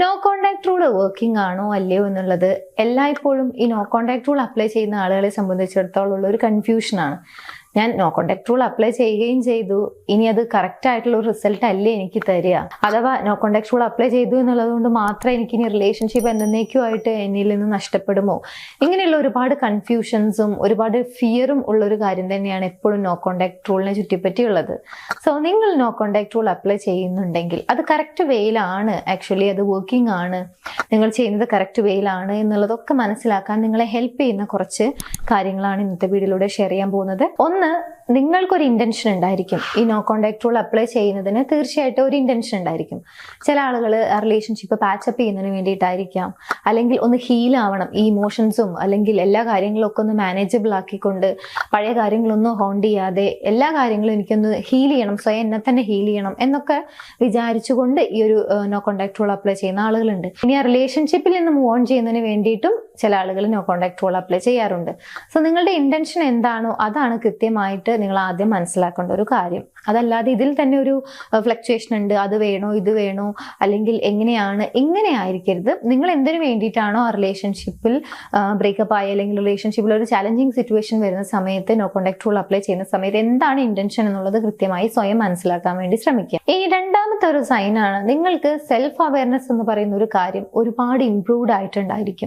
No contact rule working ആണോ അല്ലയോ എന്നുള്ളത് എല്ലായ്പ്പോഴും ഈ നോ കോണ്ടാക്ട് റൂൾ അപ്ലൈ ചെയ്യുന്ന ആളുകളെ സംബന്ധിച്ചിടത്തോളം ഉള്ള ഒരു കൺഫ്യൂഷനാണ്. ഞാൻ നോ കോണ്ടാക്ട് റൂൾ അപ്ലൈ ചെയ്യുകയും ചെയ്തു, ഇനി അത് കറക്റ്റ് ആയിട്ടുള്ള ഒരു റിസൾട്ട് അല്ലേ എനിക്ക് തരിക, അഥവാ നോ കോണ്ടാക്ട് റൂൾ അപ്ലൈ ചെയ്തു എന്നുള്ളത് കൊണ്ട് മാത്രം എനിക്ക് ഇനി റിലേഷൻഷിപ്പ് എന്നേക്കുമായിട്ട് എന്നിൽ നിന്ന് നഷ്ടപ്പെടുമോ? ഇങ്ങനെയുള്ള ഒരുപാട് കൺഫ്യൂഷൻസും ഒരുപാട് ഫിയറും ഉള്ള ഒരു കാര്യം തന്നെയാണ് എപ്പോഴും നോ കോണ്ടാക്ട് റൂളിനെ ചുറ്റിപ്പറ്റിയുള്ളത്. സോ നിങ്ങൾ നോ കോണ്ടാക്ട് റൂൾ അപ്ലൈ ചെയ്യുന്നുണ്ടെങ്കിൽ അത് കറക്റ്റ് വേയിലാണ്, ആക്ച്വലി അത് വർക്കിംഗ് ആണ്, നിങ്ങൾ ചെയ്യുന്നത് കറക്റ്റ് വേയിലാണ് എന്നുള്ളതൊക്കെ മനസ്സിലാക്കാൻ നിങ്ങളെ ഹെൽപ്പ് ചെയ്യുന്ന കുറച്ച് കാര്യങ്ങളാണ് ഇന്നത്തെ വീഡിയോയിലൂടെ ഷെയർ ചെയ്യാൻ പോകുന്നത്. ഒന്ന്, നിങ്ങൾക്കൊരു ഇന്റൻഷൻ ഉണ്ടായിരിക്കും. ഈ നോ കോണ്ടാക്ട് റൂൾ അപ്ലൈ ചെയ്യുന്നതിന് തീർച്ചയായിട്ടും ഒരു ഇന്റൻഷൻ ഉണ്ടായിരിക്കും. ചില ആളുകൾ റിലേഷൻഷിപ്പ് പാച്ചപ്പ് ചെയ്യുന്നതിന് വേണ്ടിയിട്ടായിരിക്കാം, അല്ലെങ്കിൽ ഒന്ന് ഹീൽ ആവണം, ഈ ഇമോഷൻസും അല്ലെങ്കിൽ എല്ലാ കാര്യങ്ങളും ഒക്കെ ഒന്ന് മാനേജബിൾ ആക്കിക്കൊണ്ട് പഴയ കാര്യങ്ങളൊന്നും ഹോണ്ട് ചെയ്യാതെ എല്ലാ കാര്യങ്ങളും എനിക്കൊന്ന് ഹീൽ ചെയ്യണം, സ്വയം എന്നെ തന്നെ ഹീൽ ചെയ്യണം എന്നൊക്കെ വിചാരിച്ചുകൊണ്ട് ഈ ഒരു നോ കോണ്ടാക്ട് റൂൾ അപ്ലൈ ചെയ്യുന്ന ആളുകളുണ്ട്. ഇനി ആ റിലേഷൻഷിപ്പിൽ നിന്ന് മൂവ് ഓൺ ചെയ്യുന്നതിന് വേണ്ടിയിട്ടും ചില ആളുകൾ നോ കോണ്ടാക്ട് റൂൾ അപ്ലൈ ചെയ്യാറുണ്ട്. സോ നിങ്ങളുടെ ഇന്റൻഷൻ എന്താണോ അതാണ് കൃത്യമായിട്ട് നിങ്ങൾ ആദ്യം മനസ്സിലാക്കേണ്ട ഒരു കാര്യം. അതല്ലാതെ ഇതിൽ തന്നെ ഒരു ഫ്ലക്ച്വേഷൻ ഉണ്ട്, അത് വേണോ ഇത് വേണോ അല്ലെങ്കിൽ എങ്ങനെയാണ്, ഇങ്ങനെ ആയിരിക്കരുത്. നിങ്ങൾ എന്തിനു വേണ്ടിയിട്ടാണോ ആ റിലേഷൻഷിപ്പിൽ ബ്രേക്കപ്പ് ആയി അല്ലെങ്കിൽ റിലേഷൻഷിപ്പിൽ ഒരു ചാലഞ്ചിങ് സിറ്റുവേഷൻ വരുന്ന സമയത്ത് നോ കോണ്ടാക്ട് റൂൾ അപ്ലൈ ചെയ്യുന്ന സമയത്ത് എന്താണ് ഇന്റൻഷൻ എന്നുള്ളത് കൃത്യമായി സ്വയം മനസ്സിലാക്കാൻ വേണ്ടി ശ്രമിക്കുക. ഈ രണ്ടാമത്തെ ഒരു സൈനാണ് നിങ്ങൾക്ക് സെൽഫ് അവയർനെസ് എന്ന് പറയുന്ന ഒരു കാര്യം ഒരുപാട് ഇംപ്രൂവ്ഡ് ആയിട്ടുണ്ടായിരിക്കും.